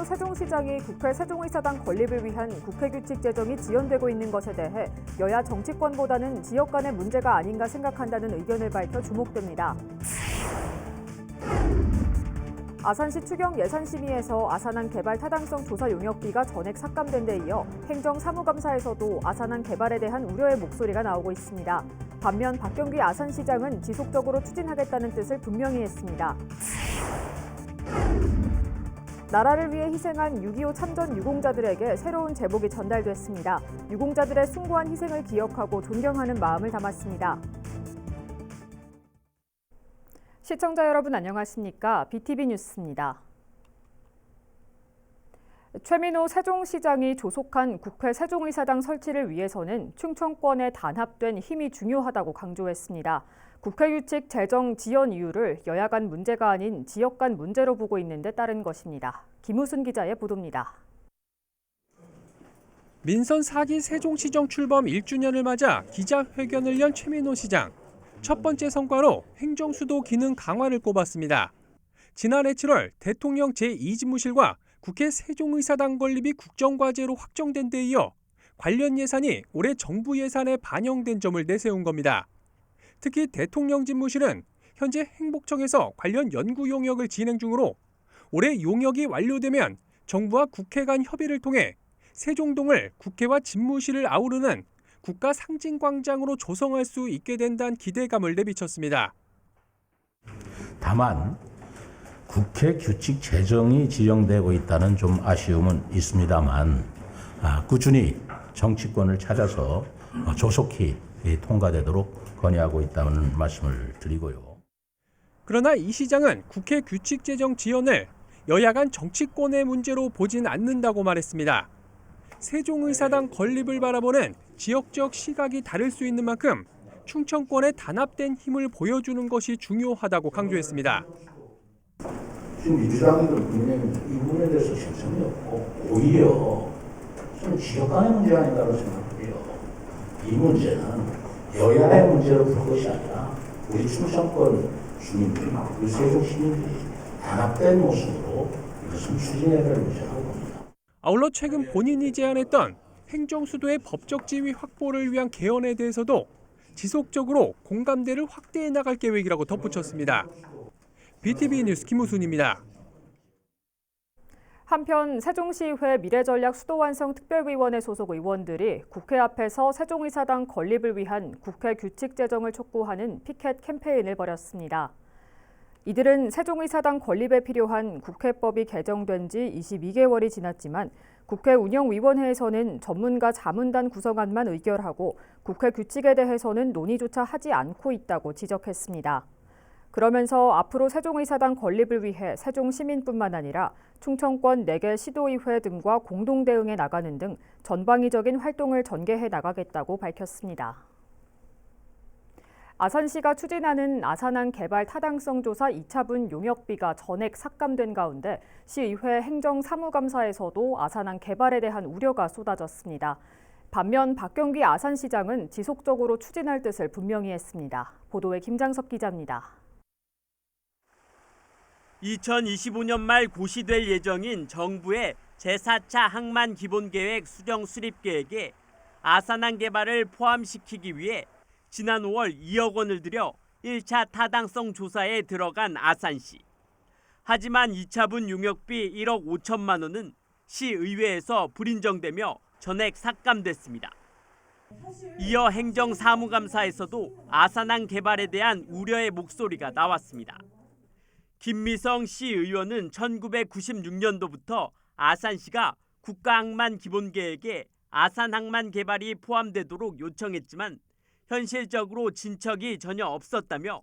세종시장이 국회 세종의사당 건립을 위한 국회규칙 제정이 지연되고 있는 것에 대해 여야 정치권보다는 지역 간의 문제가 아닌가 생각한다는 의견을 밝혀 주목됩니다. 아산시 추경 예산심의에서 아산항 개발 타당성 조사 용역비가 전액 삭감된 데 이어 행정사무감사에서도 아산항 개발에 대한 우려의 목소리가 나오고 있습니다. 반면 박경기 아산시장은 지속적으로 추진하겠다는 뜻을 분명히 했습니다. 나라를 위해 희생한 6.25 참전 유공자들에게 새로운 제복이 전달됐습니다. 유공자들의 숭고한 희생을 기억하고 존경하는 마음을 담았습니다. 시청자 여러분 안녕하십니까? BTV 뉴스입니다. 최민호 세종시장이 조속한 국회 세종의사당 설치를 위해서는 충청권에 단합된 힘이 중요하다고 강조했습니다. 국회규칙 제정 지연 이유를 여야 간 문제가 아닌 지역 간 문제로 보고 있는 데 따른 것입니다. 김우순 기자의 보도입니다. 민선 4기 세종시정 출범 1주년을 맞아 기자회견을 연 최민호 시장. 첫 번째 성과로 행정수도 기능 강화를 꼽았습니다. 지난해 7월 대통령 제2집무실과 국회 세종의사당 건립이 국정과제로 확정된 데 이어 관련 예산이 올해 정부 예산에 반영된 점을 내세운 겁니다. 특히 대통령 집무실은 현재 행복청에서 관련 연구 용역을 진행 중으로 올해 용역이 완료되면 정부와 국회 간 협의를 통해 세종동을 국회와 집무실을 아우르는 국가 상징광장으로 조성할 수 있게 된다는 기대감을 내비쳤습니다. 다만 국회 규칙 제정이 지연되고 있다는 좀 아쉬움은 있습니다만 꾸준히 정치권을 찾아서 조속히 통과되도록 건의하고 있다는 말씀을 드리고요. 그러나 이 시장은 국회 규칙 제정 지연을 여야 간 정치권의 문제로 보진 않는다고 말했습니다. 세종의사당 건립을 바라보는 지역적 시각이 다를 수 있는 만큼 충청권의 단합된 힘을 보여주는 것이 중요하다고 강조했습니다. 지금 민주당에도 분명히 이 부분에 대해서 신청이 없고 오히려 저는 지역 간의 문제 아닌가로 생각해요. 이 문제는 여야의 문제로 볼 것이 아니라 우리 충청권 주민들, 우리 세종 시민들이 단합된 모습으로 이것은 추진해야 될 문제라고 봅니다. 아울러 최근 본인이 제안했던 행정수도의 법적 지위 확보를 위한 개헌에 대해서도 지속적으로 공감대를 확대해 나갈 계획이라고 덧붙였습니다. BTV 뉴스 김우순입니다. 한편 세종시의회 미래전략 수도완성 특별위원회 소속 의원들이 국회 앞에서 세종의사당 건립을 위한 국회 규칙 제정을 촉구하는 피켓 캠페인을 벌였습니다. 이들은 세종의사당 건립에 필요한 국회법이 개정된 지 22개월이 지났지만 국회 운영위원회에서는 전문가 자문단 구성안만 의결하고 국회 규칙에 대해서는 논의조차 하지 않고 있다고 지적했습니다. 그러면서 앞으로 세종의사당 건립을 위해 세종 시민뿐만 아니라 충청권 4개 시도의회 등과 공동 대응해 나가는 등 전방위적인 활동을 전개해 나가겠다고 밝혔습니다. 아산시가 추진하는 아산항 개발 타당성 조사 2차분 용역비가 전액 삭감된 가운데 시의회 행정사무감사에서도 아산항 개발에 대한 우려가 쏟아졌습니다. 반면 박경기 아산시장은 지속적으로 추진할 뜻을 분명히 했습니다. 보도에 김장섭 기자입니다. 2025년 말 고시될 예정인 정부의 제4차 항만 기본계획 수정 수립계획에 아산항 개발을 포함시키기 위해 지난 5월 2억 원을 들여 1차 타당성 조사에 들어간 아산시. 하지만 2차분 용역비 1억 5천만 원은 시의회에서 불인정되며 전액 삭감됐습니다. 이어 행정사무감사에서도 아산항 개발에 대한 우려의 목소리가 나왔습니다. 김미성 시의원은 1996년도부터 아산시가 국가항만 기본계획에 아산항만 개발이 포함되도록 요청했지만 현실적으로 진척이 전혀 없었다며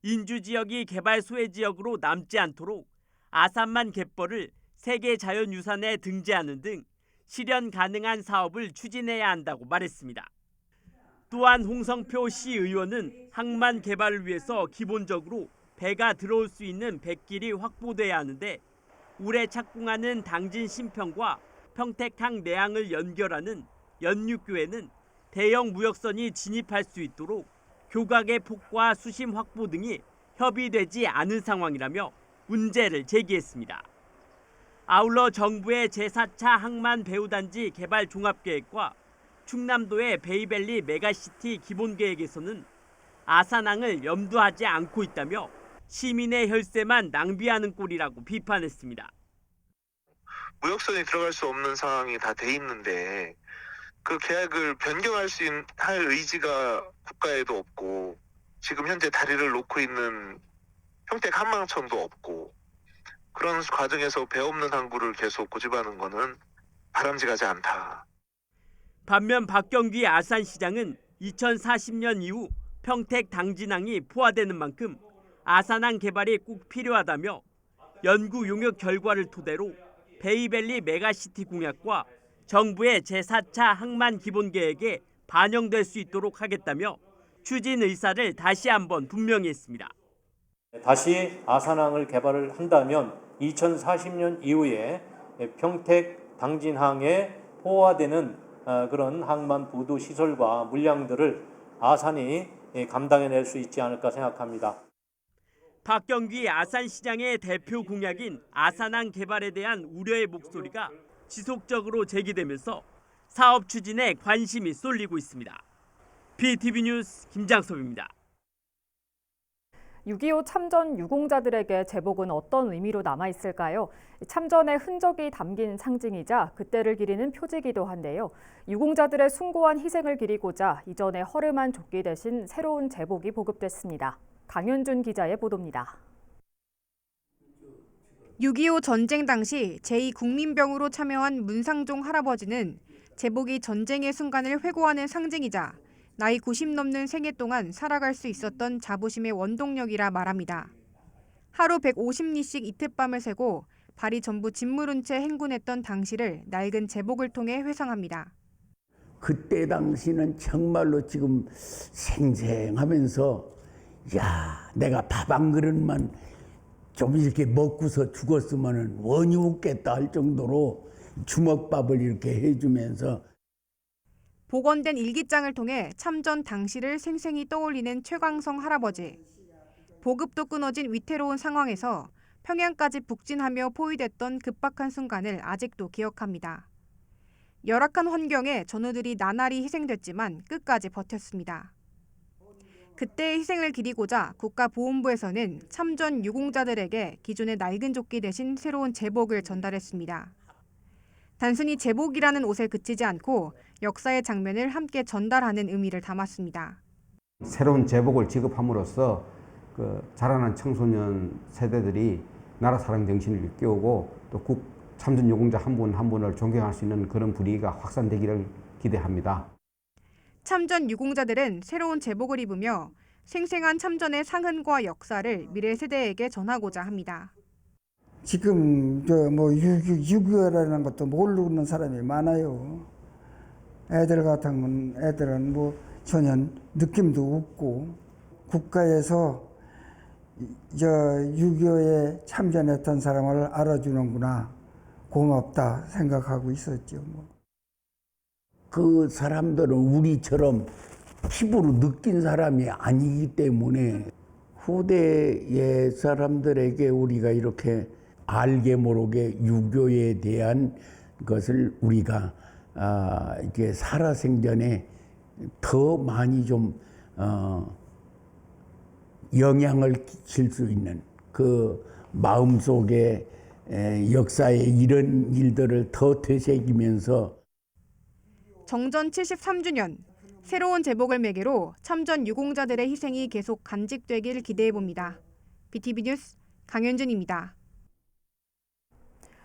인주지역이 개발 소외지역으로 남지 않도록 아산만 갯벌을 세계자연유산에 등재하는 등 실현 가능한 사업을 추진해야 한다고 말했습니다. 또한 홍성표 시의원은 항만 개발을 위해서 기본적으로 배가 들어올 수 있는 뱃길이 확보돼야 하는데 울에 착공하는 당진 신평과 평택항 내항을 연결하는 연육교에는 대형 무역선이 진입할 수 있도록 교각의 폭과 수심 확보 등이 협의되지 않은 상황이라며 문제를 제기했습니다. 아울러 정부의 제4차 항만 배후단지 개발 종합계획과 충남도의 베이밸리 메가시티 기본계획에서는 아산항을 염두하지 않고 있다며 시민의 혈세만 낭비하는 꼴이라고 비판했습니다. 무역선이 들어갈 수 없는 상황이 다 돼 있는데 그 계약을 변경할 할 의지가 국가에도 없고 지금 현재 다리를 놓고 있는 평택 한망천도 없고 그런 과정에서 배 없는 항구를 계속 고집하는 거는 바람직하지 않다. 반면 박경기 아산시장은 2040년 이후 평택 당진항이 포화되는 만큼 아산항 개발이 꼭 필요하다며 연구 용역 결과를 토대로 베이밸리 메가시티 공약과 정부의 제4차 항만 기본계획에 반영될 수 있도록 하겠다며 추진 의사를 다시 한번 분명히 했습니다. 다시 아산항을 개발을 한다면 2040년 이후에 평택 당진항에 포화되는 그런 항만 보도 시설과 물량들을 아산이 감당해낼 수 있지 않을까 생각합니다. 박경기 아산시장의 대표 공약인 아산항 개발에 대한 우려의 목소리가 지속적으로 제기되면서 사업 추진에 관심이 쏠리고 있습니다. BTV 뉴스 김장섭입니다. 6.25 참전 유공자들에게 제복은 어떤 의미로 남아있을까요? 참전의 흔적이 담긴 상징이자 그때를 기리는 표지이기도 한데요. 유공자들의 숭고한 희생을 기리고자 이전의 허름한 조끼 대신 새로운 제복이 보급됐습니다. 강현준 기자의 보도입니다. 6.25 전쟁 당시 제2국민병으로 참여한 문상종 할아버지는 제복이 전쟁의 순간을 회고하는 상징이자 나이 90 넘는 생애 동안 살아갈 수 있었던 자부심의 원동력이라 말합니다. 하루 150리씩 이틀밤을 새고 발이 전부 짓무른 채 행군했던 당시를 낡은 제복을 통해 회상합니다. 그때 당시는 정말로 지금 생생하면서 야, 내가 밥 한 그릇만 좀 이렇게 먹고서 죽었으면 원이 웃겠다 할 정도로 주먹밥을 이렇게 해주면서 복원된 일기장을 통해 참전 당시를 생생히 떠올리는 최광성 할아버지. 보급도 끊어진 위태로운 상황에서 평양까지 북진하며 포위됐던 급박한 순간을 아직도 기억합니다. 열악한 환경에 전우들이 나날이 희생됐지만 끝까지 버텼습니다. 그때의 희생을 기리고자 국가보훈부에서는 참전 유공자들에게 기존의 낡은 조끼 대신 새로운 제복을 전달했습니다. 단순히 제복이라는 옷에 그치지 않고 역사의 장면을 함께 전달하는 의미를 담았습니다. 새로운 제복을 지급함으로써 자라난 청소년 세대들이 나라 사랑 정신을 일깨우고 또 참전 유공자 한 분 한 분을 존경할 수 있는 그런 분위기가 확산되기를 기대합니다. 참전 유공자들은 새로운 제복을 입으며 생생한 참전의 상흔과 역사를 미래 세대에게 전하고자 합니다. 지금 6.25라는 것도 모르는 사람이 많아요. 애들 같은 애들은 전혀 느낌도 없고 국가에서 6.25에 참전했던 사람을 알아주는구나, 고맙다 생각하고 있었죠. 그 사람들은 우리처럼 피부로 느낀 사람이 아니기 때문에 후대의 사람들에게 우리가 이렇게 알게 모르게 유교에 대한 것을 우리가 이게 살아생전에 더 많이 좀 영향을 끼칠 수 있는 그 마음속에 역사의 이런 일들을 더 되새기면서 정전 73주년, 새로운 제복을 매개로 참전 유공자들의 희생이 계속 간직되길 기대해봅니다. BTV 뉴스 강현준입니다.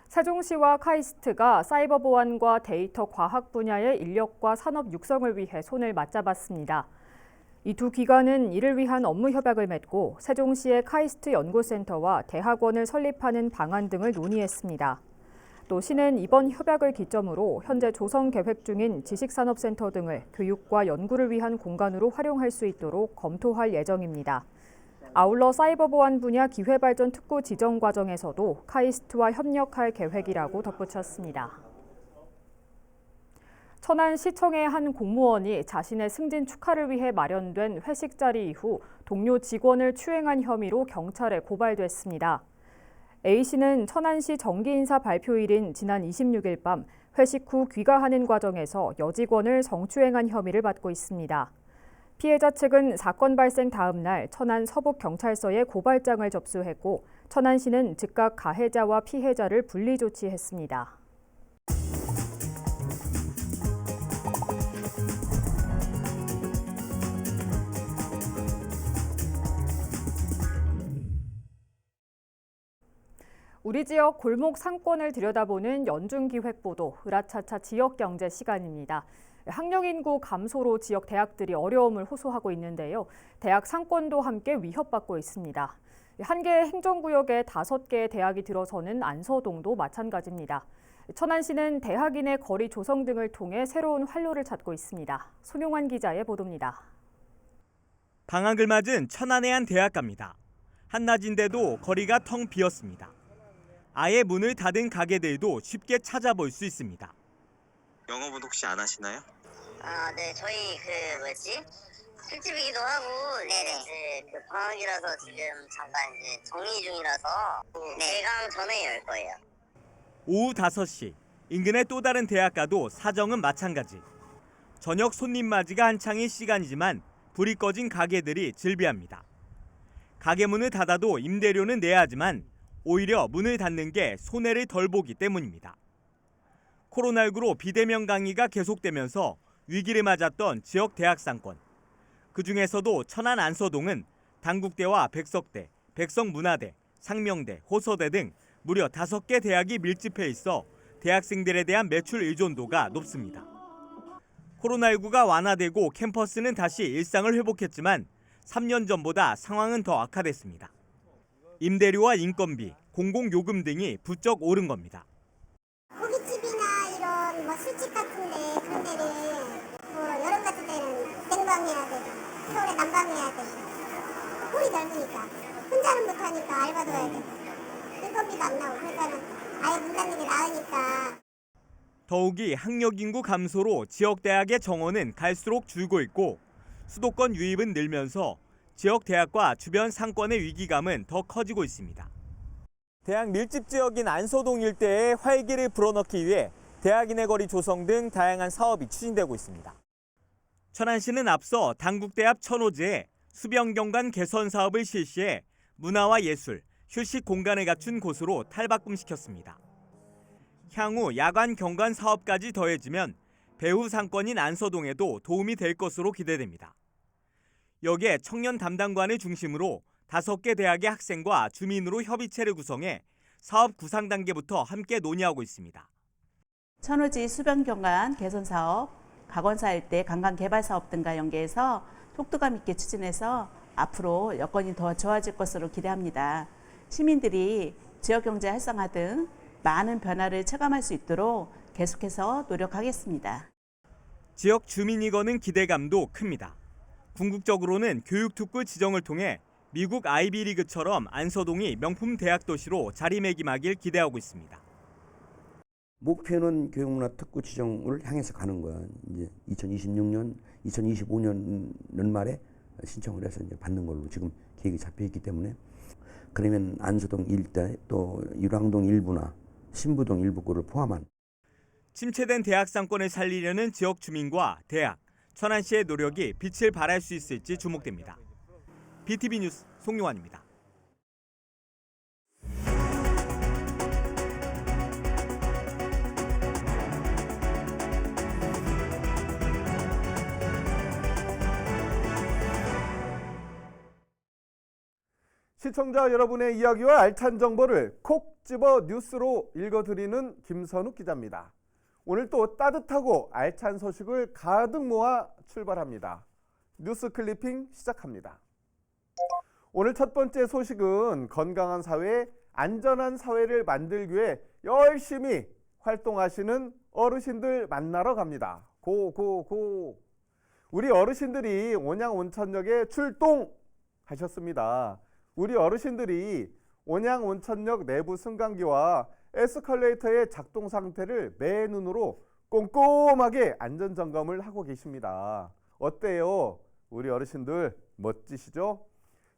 세종시와 카이스트가 사이버 보안과 데이터 과학 분야의 인력과 산업 육성을 위해 손을 맞잡았습니다. 이 두 기관은 이를 위한 업무 협약을 맺고 세종시의 카이스트 연구센터와 대학원을 설립하는 방안 등을 논의했습니다. 또 시는 이번 협약을 기점으로 현재 조성 계획 중인 지식산업센터 등을 교육과 연구를 위한 공간으로 활용할 수 있도록 검토할 예정입니다. 아울러 사이버 보안 분야 기회발전 특구 지정 과정에서도 카이스트와 협력할 계획이라고 덧붙였습니다. 천안시청의 한 공무원이 자신의 승진 축하를 위해 마련된 회식 자리 이후 동료 직원을 추행한 혐의로 경찰에 고발됐습니다. A씨는 천안시 정기인사 발표일인 지난 26일 밤 회식 후 귀가하는 과정에서 여직원을 성추행한 혐의를 받고 있습니다. 피해자 측은 사건 발생 다음 날 천안 서북경찰서에 고발장을 접수했고 천안시는 즉각 가해자와 피해자를 분리 조치했습니다. 우리 지역 골목 상권을 들여다보는 연중기획보도 으라차차 지역경제 시간입니다. 학령 인구 감소로 지역 대학들이 어려움을 호소하고 있는데요. 대학 상권도 함께 위협받고 있습니다. 한 개 행정구역에 5개의 대학이 들어서는 안서동도 마찬가지입니다. 천안시는 대학인의 거리 조성 등을 통해 새로운 활로를 찾고 있습니다. 손용환 기자의 보도입니다. 방학을 맞은 천안의 한 대학가입니다. 한낮인데도 거리가 텅 비었습니다. 아예 문을 닫은 가게들도 쉽게 찾아볼 수 있습니다. 영업은 혹시 안 하시나요? 네, 저희 술집이기도 하고, 네네. 방학이라서 지금 잠깐 정리 중이라서 개강 전에 열 거예요. 오후 5시, 인근의 또 다른 대학가도 사정은 마찬가지. 저녁 손님 맞이가 한창인 시간이지만 불이 꺼진 가게들이 즐비합니다. 가게 문을 닫아도 임대료는 내야 하지만 오히려 문을 닫는 게 손해를 덜 보기 때문입니다. 코로나19로 비대면 강의가 계속되면서 위기를 맞았던 지역 대학 상권. 그중에서도 천안 안서동은 당국대와 백석대, 백석문화대, 상명대, 호서대 등 무려 5개 대학이 밀집해 있어 대학생들에 대한 매출 의존도가 높습니다. 코로나19가 완화되고 캠퍼스는 다시 일상을 회복했지만 3년 전보다 상황은 더 악화됐습니다. 임대료와 인건비, 공공요금 등이 부쩍 오른 겁니다. 고깃집이나 이런 술집 같은데 그런 데는 여름 같은 데는 냉방해야 되고 겨울에 난방해야 되고 홀이 넓으니까 혼자는 못하니까 알바도 해야 되고 인건비가 안 나오고 그러니까는 아예 문 닫는 게 나으니까. 더욱이 학력 인구 감소로 지역 대학의 정원은 갈수록 줄고 있고 수도권 유입은 늘면서 지역 대학과 주변 상권의 위기감은 더 커지고 있습니다. 대학 밀집 지역인 안서동 일대에 활기를 불어넣기 위해 대학인의 거리 조성 등 다양한 사업이 추진되고 있습니다. 천안시는 앞서 당국대 앞 천호지에 수변경관 개선 사업을 실시해 문화와 예술, 휴식 공간을 갖춘 곳으로 탈바꿈시켰습니다. 향후 야간 경관 사업까지 더해지면 배후 상권인 안서동에도 도움이 될 것으로 기대됩니다. 여기에 청년 담당관을 중심으로 5개 대학의 학생과 주민으로 협의체를 구성해 사업 구상 단계부터 함께 논의하고 있습니다. 천호지 수변경관 개선 사업, 각원사 일대 관광 개발 사업 등과 연계해서 속도감 있게 추진해서 앞으로 여건이 더 좋아질 것으로 기대합니다. 시민들이 지역경제 활성화 등 많은 변화를 체감할 수 있도록 계속해서 노력하겠습니다. 지역 주민이 거는 기대감도 큽니다. 궁극적으로는 교육특구 지정을 통해 미국 아이비리그처럼 안서동이 명품 대학 도시로 자리매김하길 기대하고 있습니다. 목표는 교육문화 특구 지정을 향해서 가는 거야. 이제 2026년, 2025년 연말에 신청을 해서 이제 받는 걸로 지금 계획이 잡혀 있기 때문에 그러면 안서동 일대 또 일왕동 일부나 신부동 일부구를 포함한 침체된 대학 상권을 살리려는 지역 주민과 대학, 천안시의 노력이 빛을 발할 수 있을지 주목됩니다. BTV 뉴스 송용환입니다. 시청자 여러분의 이야기와 알찬 정보를 콕 집어 뉴스로 읽어드리는 김선욱 기자입니다. 오늘 또 따뜻하고 알찬 소식을 가득 모아 출발합니다. 뉴스 클리핑 시작합니다. 오늘 첫 번째 소식은 건강한 사회, 안전한 사회를 만들기 위해 열심히 활동하시는 어르신들 만나러 갑니다. 고고고! 우리 어르신들이 온양 온천역에 출동하셨습니다. 우리 어르신들이 온양 온천역 내부 승강기와 에스컬레이터의 작동 상태를 맨눈으로 꼼꼼하게 안전점검을 하고 계십니다. 어때요? 우리 어르신들 멋지시죠?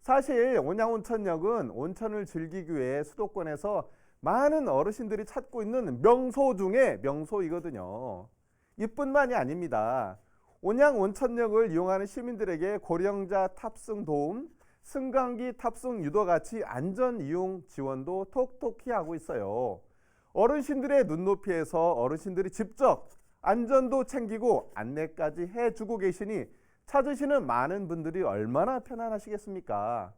사실 온양온천역은 온천을 즐기기 위해 수도권에서 많은 어르신들이 찾고 있는 명소 중에 명소이거든요. 이뿐만이 아닙니다. 온양온천역을 이용하는 시민들에게 고령자 탑승 도움, 승강기 탑승 유도 같이 안전 이용 지원도 톡톡히 하고 있어요. 어르신들의 눈높이에서 어르신들이 직접 안전도 챙기고 안내까지 해주고 계시니 찾으시는 많은 분들이 얼마나 편안하시겠습니까?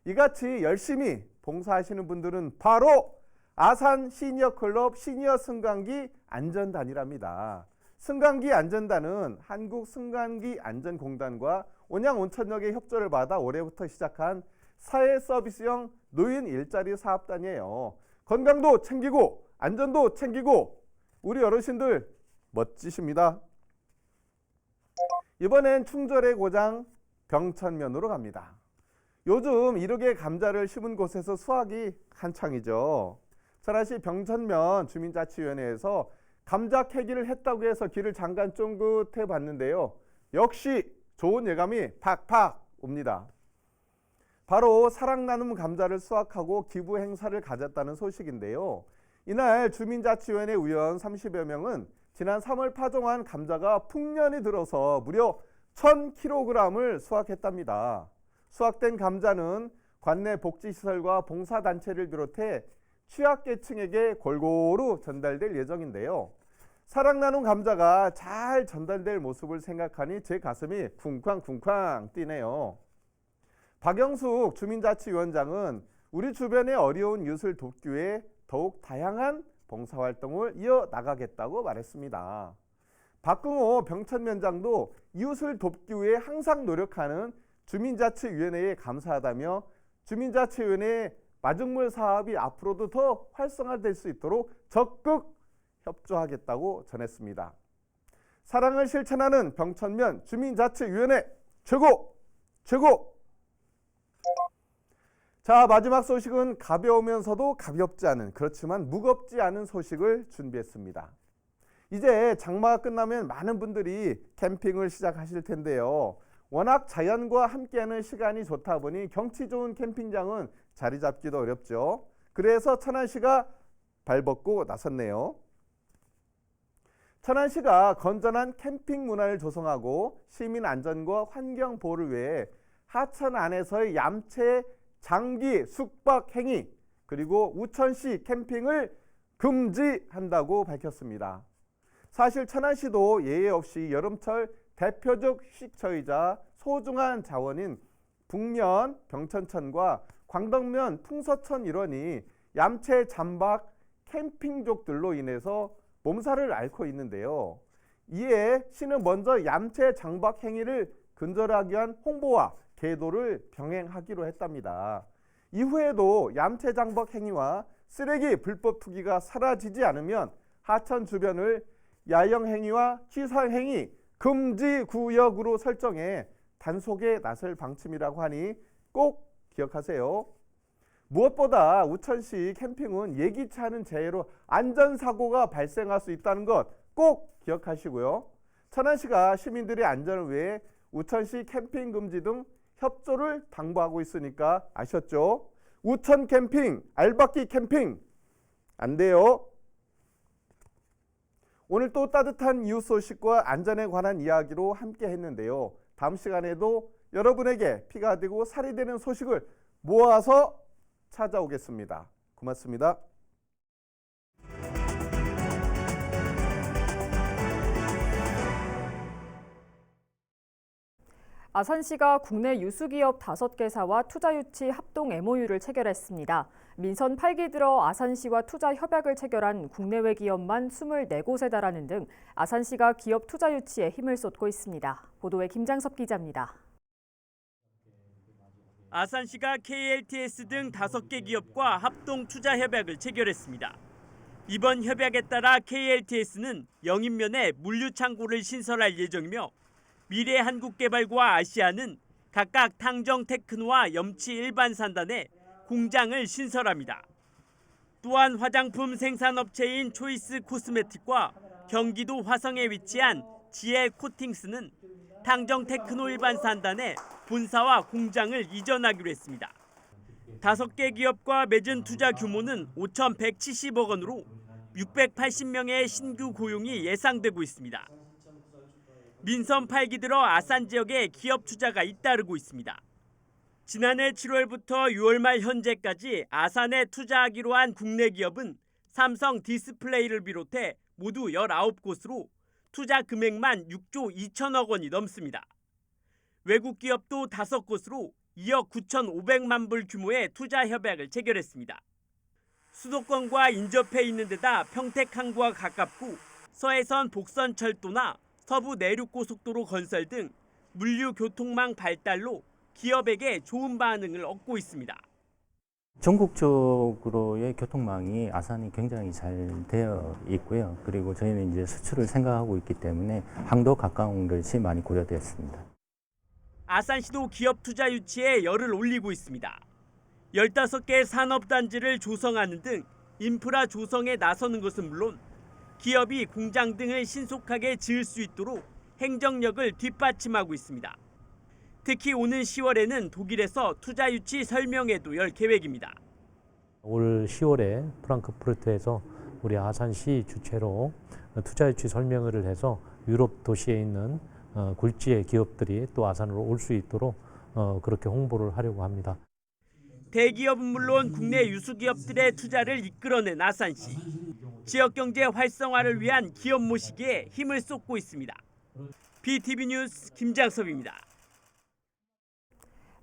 이같이 열심히 봉사하시는 분들은 바로 아산 시니어클럽 시니어 승강기 안전단이랍니다. 승강기 안전단은 한국승강기안전공단과 온양온천역의 협조를 받아 올해부터 시작한 사회서비스형 노인 일자리 사업단이에요. 건강도 챙기고 안전도 챙기고 우리 어르신들 멋지십니다. 이번엔 충절의 고장 병천면으로 갑니다. 요즘 이렇게 감자를 심은 곳에서 수확이 한창이죠. 천안시 병천면 주민자치위원회에서 감자 캐기를 했다고 해서 길을 잠깐 쫑긋해 봤는데요. 역시 좋은 예감이 팍팍 옵니다. 바로 사랑 나눔 감자를 수확하고 기부 행사를 가졌다는 소식인데요. 이날 주민자치위원회 의원 30여 명은 지난 3월 파종한 감자가 풍년이 들어서 무려 1000kg을 수확했답니다. 수확된 감자는 관내 복지시설과 봉사단체를 비롯해 취약계층에게 골고루 전달될 예정인데요. 사랑 나눔 감자가 잘 전달될 모습을 생각하니 제 가슴이 쿵쾅쿵쾅 뛰네요. 박영숙 주민자치위원장은 우리 주변의 어려운 이웃을 돕기 위해 더욱 다양한 봉사활동을 이어나가겠다고 말했습니다. 박근호 병천면장도 이웃을 돕기 위해 항상 노력하는 주민자치위원회에 감사하다며 주민자치위원회의 마중물 사업이 앞으로도 더 활성화될 수 있도록 적극 협조하겠다고 전했습니다. 사랑을 실천하는 병천면 주민자치위원회 최고! 최고! 자, 마지막 소식은 가벼우면서도 가볍지 않은, 그렇지만 무겁지 않은 소식을 준비했습니다. 이제 장마가 끝나면 많은 분들이 캠핑을 시작하실 텐데요. 워낙 자연과 함께하는 시간이 좋다 보니 경치 좋은 캠핑장은 자리 잡기도 어렵죠. 그래서 천안시가 발벗고 나섰네요. 천안시가 건전한 캠핑 문화를 조성하고 시민 안전과 환경 보호를 위해 하천 안에서의 얌체 장기 숙박 행위 그리고 우천시 캠핑을 금지한다고 밝혔습니다. 사실 천안시도 예외 없이 여름철 대표적 휴식처이자 소중한 자원인 북면 병천천과 광덕면 풍서천 일원이 얌체 잠박 캠핑족들로 인해서 몸살을 앓고 있는데요. 이에 시는 먼저 얌체 장박 행위를 근절하기 위한 홍보와 계도를 병행하기로 했답니다. 이후에도 얌체 장박 행위와 쓰레기 불법 투기가 사라지지 않으면 하천 주변을 야영 행위와 취상 행위 금지 구역으로 설정해 단속에 나설 방침이라고 하니 꼭 기억하세요. 무엇보다 우천시 캠핑은 예기치 않은 재해로 안전사고가 발생할 수 있다는 것 꼭 기억하시고요. 천안시가 시민들의 안전을 위해 우천시 캠핑 금지 등 협조를 당부하고 있으니까 아셨죠? 우천 캠핑, 알박기 캠핑 안 돼요. 오늘 또 따뜻한 이웃 소식과 안전에 관한 이야기로 함께 했는데요. 다음 시간에도 여러분에게 피가 되고 살이 되는 소식을 모아서 찾아오겠습니다. 고맙습니다. 아산시가 국내 유수기업 5개사와 투자유치 합동 MOU를 체결했습니다. 민선 8기 들어 아산시와 투자 협약을 체결한 국내외 기업만 24곳에 달하는 등 아산시가 기업 투자 유치에 힘을 쏟고 있습니다. 보도에 김장섭 기자입니다. 아산시가 KLTS 등 5개 기업과 합동 투자 협약을 체결했습니다. 이번 협약에 따라 KLTS는 영인면에 물류창고를 신설할 예정이며 미래한국개발과 아시아는 각각 탕정테크노와 염치 일반산단에 공장을 신설합니다. 또한 화장품 생산업체인 초이스 코스메틱과 경기도 화성에 위치한 GL 코팅스는 탕정테크노 일반산단에 본사와 공장을 이전하기로 했습니다. 5개 기업과 맺은 투자 규모는 5,170억 원으로 680명의 신규 고용이 예상되고 있습니다. 민선 8기 들어 아산 지역에 기업 투자가 잇따르고 있습니다. 지난해 7월부터 6월 말 현재까지 아산에 투자하기로 한 국내 기업은 삼성 디스플레이를 비롯해 모두 19곳으로 투자 금액만 6조 2천억 원이 넘습니다. 외국 기업도 5곳으로 2억 9,500만 불 규모의 투자 협약을 체결했습니다. 수도권과 인접해 있는 데다 평택항구와 가깝고 서해선 복선철도나 서부 내륙고속도로 건설 등 물류 교통망 발달로 기업에게 좋은 반응을 얻고 있습니다. 전국적으로의 교통망이 아산이 굉장히 잘 되어 있고요. 그리고 저희는 이제 수출을 생각하고 있기 때문에 항도 가까운 것이 많이 고려되었습니다. 아산시도 기업 투자 유치에 열을 올리고 있습니다. 15개 산업단지를 조성하는 등 인프라 조성에 나서는 것은 물론 기업이 공장 등을 신속하게 지을 수 있도록 행정력을 뒷받침하고 있습니다. 특히 오는 10월에는 독일에서 투자 유치 설명회도 열 계획입니다. 올 10월에 프랑크푸르트에서 우리 아산시 주최로 투자 유치 설명회를 해서 유럽 도시에 있는 굴지의 기업들이 또 아산으로 올 수 있도록 그렇게 홍보를 하려고 합니다. 대기업은 물론 국내 유수기업들의 투자를 이끌어낸 아산시. 지역경제 활성화를 위한 기업 모시기에 힘을 쏟고 있습니다. BTV 뉴스 김장섭입니다.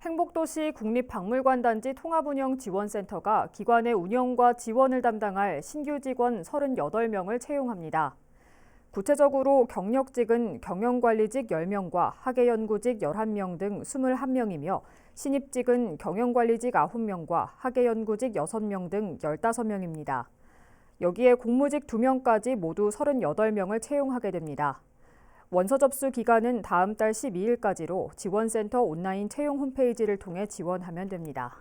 행복도시 국립박물관단지 통합운영지원센터가 기관의 운영과 지원을 담당할 신규 직원 38명을 채용합니다. 구체적으로 경력직은 경영관리직 10명과 학예연구직 11명 등 21명이며 신입직은 경영관리직 9명과 학예연구직 6명 등 15명입니다. 여기에 공무직 2명까지 모두 38명을 채용하게 됩니다. 원서 접수 기간은 다음 달 12일까지로 지원센터 온라인 채용 홈페이지를 통해 지원하면 됩니다.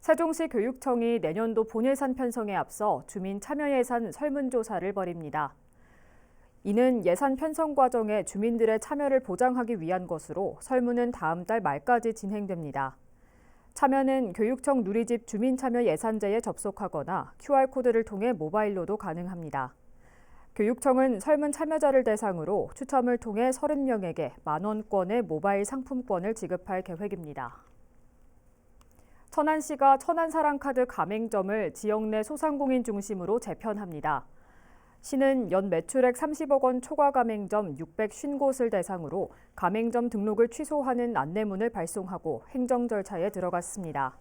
세종시 교육청이 내년도 본예산 편성에 앞서 주민 참여 예산 설문조사를 벌입니다. 이는 예산 편성 과정에 주민들의 참여를 보장하기 위한 것으로 설문은 다음 달 말까지 진행됩니다. 참여는 교육청 누리집 주민참여 예산제에 접속하거나 QR코드를 통해 모바일로도 가능합니다. 교육청은 설문 참여자를 대상으로 추첨을 통해 30명에게 만원권의 모바일 상품권을 지급할 계획입니다. 천안시가 천안사랑카드 가맹점을 지역 내 소상공인 중심으로 재편합니다. 시는 연 매출액 30억 원 초과 가맹점 650곳을 대상으로 가맹점 등록을 취소하는 안내문을 발송하고 행정 절차에 들어갔습니다.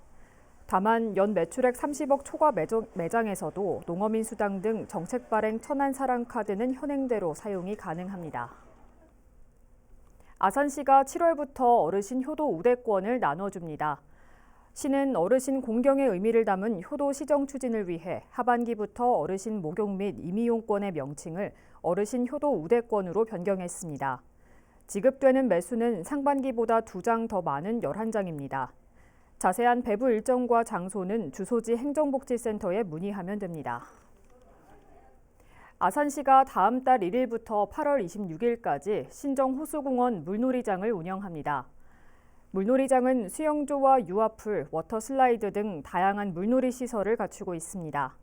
다만 연 매출액 30억 초과 매장에서도 농어민수당 등 정책 발행 천안사랑카드는 현행대로 사용이 가능합니다. 아산시가 7월부터 어르신 효도 우대권을 나눠줍니다. 시는 어르신 공경의 의미를 담은 효도 시정 추진을 위해 하반기부터 어르신 목욕 및 임의용권의 명칭을 어르신 효도 우대권으로 변경했습니다. 지급되는 매수는 상반기보다 2장 더 많은 11장입니다. 자세한 배부 일정과 장소는 주소지 행정복지센터에 문의하면 됩니다. 아산시가 다음 달 1일부터 8월 26일까지 신정호수공원 물놀이장을 운영합니다. 물놀이장은 수영조와 유아풀, 워터슬라이드 등 다양한 물놀이 시설을 갖추고 있습니다.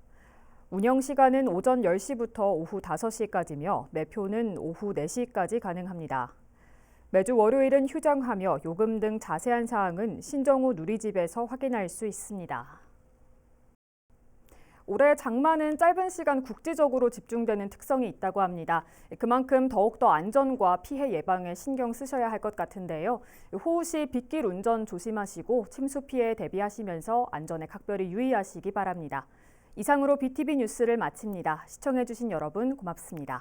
운영 시간은 오전 10시부터 오후 5시까지며 매표는 오후 4시까지 가능합니다. 매주 월요일은 휴장하며 요금 등 자세한 사항은 신정호 누리집에서 확인할 수 있습니다. 올해 장마는 짧은 시간 국지적으로 집중되는 특성이 있다고 합니다. 그만큼 더욱더 안전과 피해 예방에 신경 쓰셔야 할 것 같은데요. 호우 시 빗길 운전 조심하시고 침수 피해에 대비하시면서 안전에 각별히 유의하시기 바랍니다. 이상으로 BTV 뉴스를 마칩니다. 시청해주신 여러분 고맙습니다.